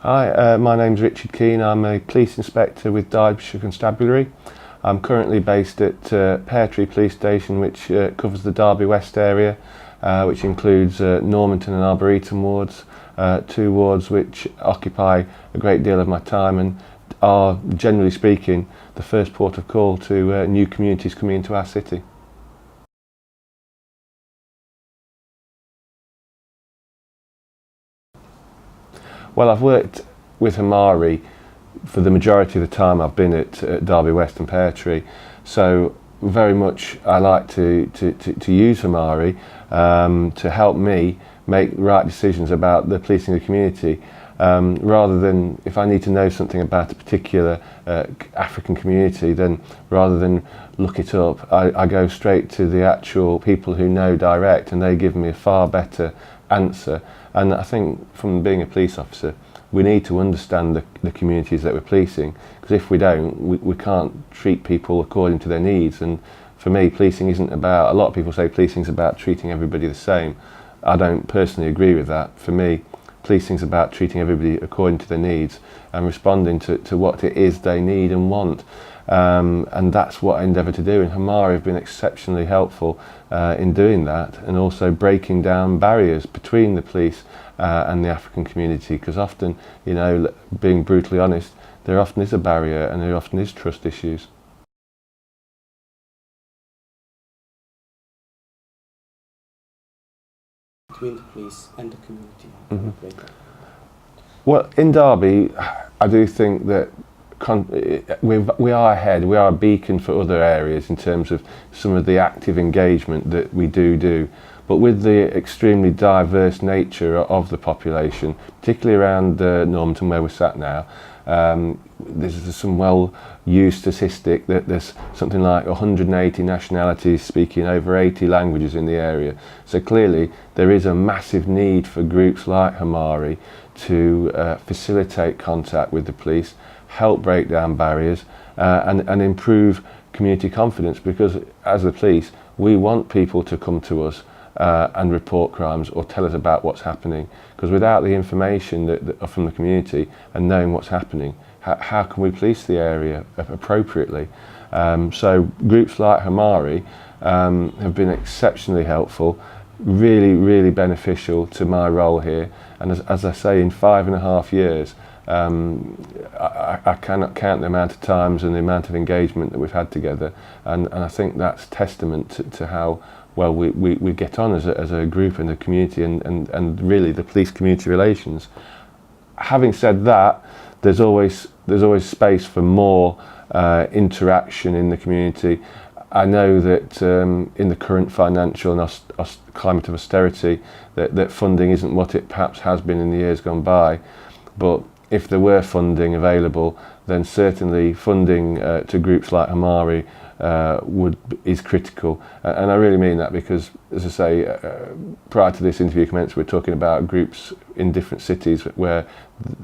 Hi, my name's Richard Keene. I'm a police inspector with Derbyshire Constabulary. I'm currently based at Pear Tree Police Station, which covers the Derby West area, which includes Normanton and Arboretum wards, two wards which occupy a great deal of my time and are, generally speaking, the first port of call to new communities coming into our city. Well, I've worked with Hamaari for the majority of the time I've been at Derby West and Pear Tree, so very much I like to use Hamaari to help me make right decisions about the policing of the community, rather than, if I need to know something about a particular African community, then rather than look it up, I go straight to the actual people who know direct, and they give me a far better answer. And I think, from being a police officer, we need to understand the communities that we're policing, because if we don't, we can't treat people according to their needs. And for me, policing isn't about, a lot of people say policing is about treating everybody the same. I don't personally agree with that. For me, policing is about treating everybody according to their needs and responding to what it is they need and want. And that's what I endeavour to do, and Hamaari have been exceptionally helpful in doing that, and also breaking down barriers between the police and the African community, because often, you know, being brutally honest, there often is a barrier and there often is trust issues. Between the police and the community. Well, in Derby, I do think that we are ahead. We are a beacon for other areas in terms of some of the active engagement that we do. But with the extremely diverse nature of the population, particularly around Normanton where we're sat now, there's some well-used statistic that there's something like 180 nationalities speaking over 80 languages in the area. So clearly there is a massive need for groups like Hamaari to facilitate contact with the police, help break down barriers, and improve community confidence, because as the police, we want people to come to us and report crimes or tell us about what's happening, because without the information that from the community and knowing what's happening, how can we police the area appropriately? So groups like Hamaari have been exceptionally helpful, really beneficial to my role here, and as I say, in 5.5 years, I cannot count the amount of times and the amount of engagement that we've had together, and I think that's testament to how well we get on as a group in the community and really the police community relations. Having said that, there's always space for more interaction in the community. I know that in the current financial and climate of austerity, that funding isn't what it perhaps has been in the years gone by, but if there were funding available, then certainly funding to groups like Hamaari is critical, and I really mean that, because, as I say, prior to this interview commenced, we're talking about groups in different cities where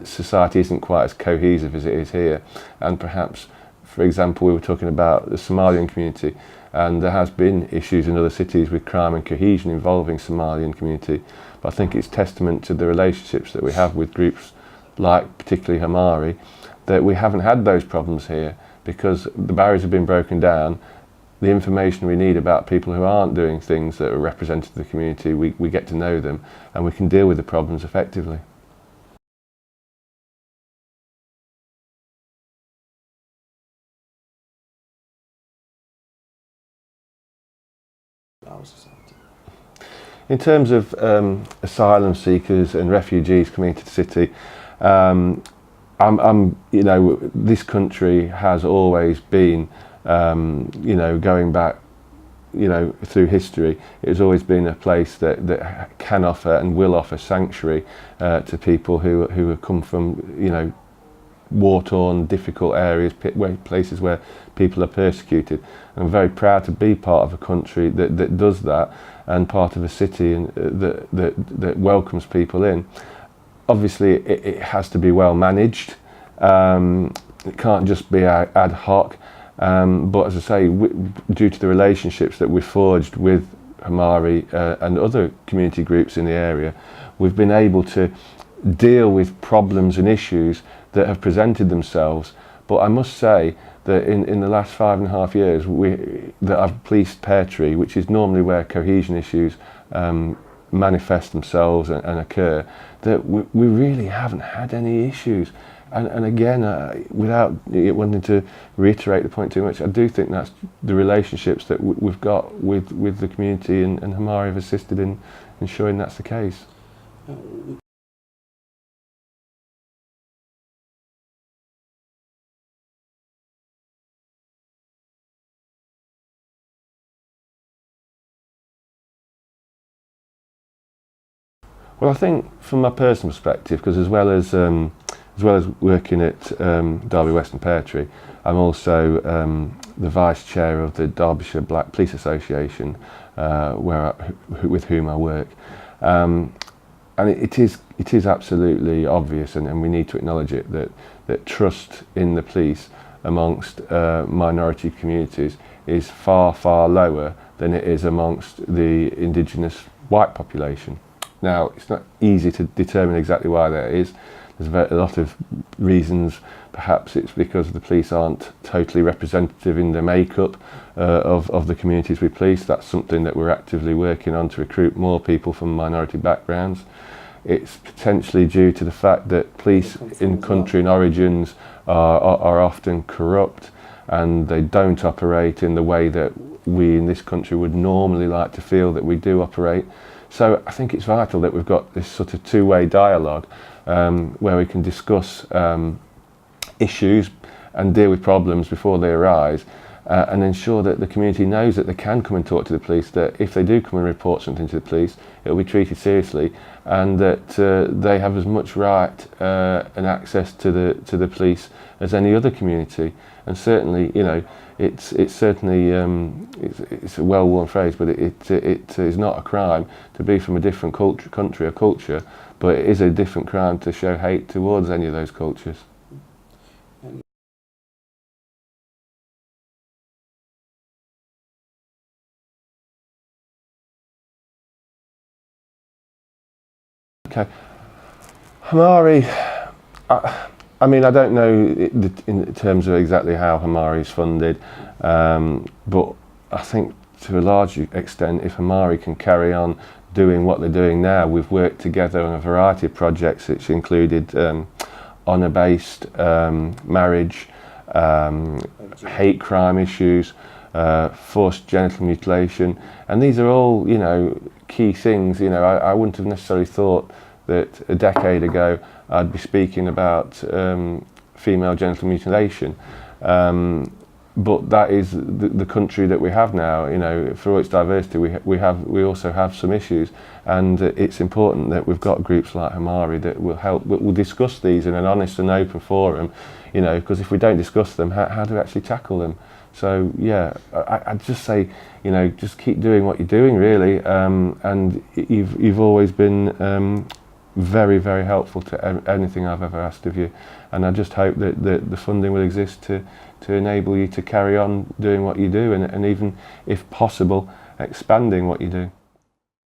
society isn't quite as cohesive as it is here, and perhaps, for example, we were talking about the Somalian community, and there has been issues in other cities with crime and cohesion involving Somalian community, but I think it's testament to the relationships that we have with groups like particularly Hamaari, that we haven't had those problems here, because the barriers have been broken down. The information we need about people who aren't doing things that are representative of the community, we get to know them, and we can deal with the problems effectively. In terms of asylum seekers and refugees coming into the city, you know, this country has always been, you know, going back, you know, through history, it has always been a place that can offer and will offer sanctuary to people who have come from, you know, war-torn, difficult areas, places where people are persecuted. I'm very proud to be part of a country that does that, and part of a city that welcomes people in. Obviously, it has to be well managed. It can't just be ad hoc. But as I say, due to the relationships that we've forged with Hamaari and other community groups in the area, we've been able to deal with problems and issues that have presented themselves. But I must say that in the last 5.5 years that I've policed Pear Tree, which is normally where cohesion issues manifest themselves and occur, that we really haven't had any issues. And again, without wanting to reiterate the point too much, I do think that's the relationships that we've got with the community, and Hamaari have assisted in ensuring that's the case. Well, I think from my personal perspective, because as well as working at Derby West and Pear Tree, I'm also the vice chair of the Derbyshire Black Police Association, with whom I work, and it is absolutely obvious, and we need to acknowledge it, that trust in the police amongst minority communities is far lower than it is amongst the indigenous white population. Now, it's not easy to determine exactly why that is. There's a lot of reasons. Perhaps it's because the police aren't totally representative in the makeup of the communities we police. That's something that we're actively working on, to recruit more people from minority backgrounds. It's potentially due to the fact that police in country and origins are often corrupt, and they don't operate in the way that we in this country would normally like to feel that we do operate. So I think it's vital that we've got this sort of two-way dialogue where we can discuss issues and deal with problems before they arise, and ensure that the community knows that they can come and talk to the police, that if they do come and report something to the police, it will be treated seriously, and that they have as much right and access to the police as any other community. And certainly, you know, it's certainly it's a well-worn phrase, but it is not a crime to be from a different country or culture, but it is a different crime to show hate towards any of those cultures. Okay, Hamaari. I mean, I don't know in terms of exactly how Hamaari is funded, but I think to a large extent, if Hamaari can carry on doing what they're doing now, we've worked together on a variety of projects which included honour-based marriage, hate crime issues, forced genital mutilation, and these are all, you know, key things. You know, I wouldn't have necessarily thought that a decade ago I'd be speaking about female genital mutilation, but that is the country that we have now. You know, for all its diversity, we also have some issues, and it's important that we've got groups like Hamaari that will discuss these in an honest and open forum. You know, because if we don't discuss them, how do we actually tackle them? So yeah, I'd just say, you know, just keep doing what you're doing, really, and you've always been very helpful to anything I've ever asked of you, and I just hope that the funding will exist to enable you to carry on doing what you do, and even, if possible, expanding what you do.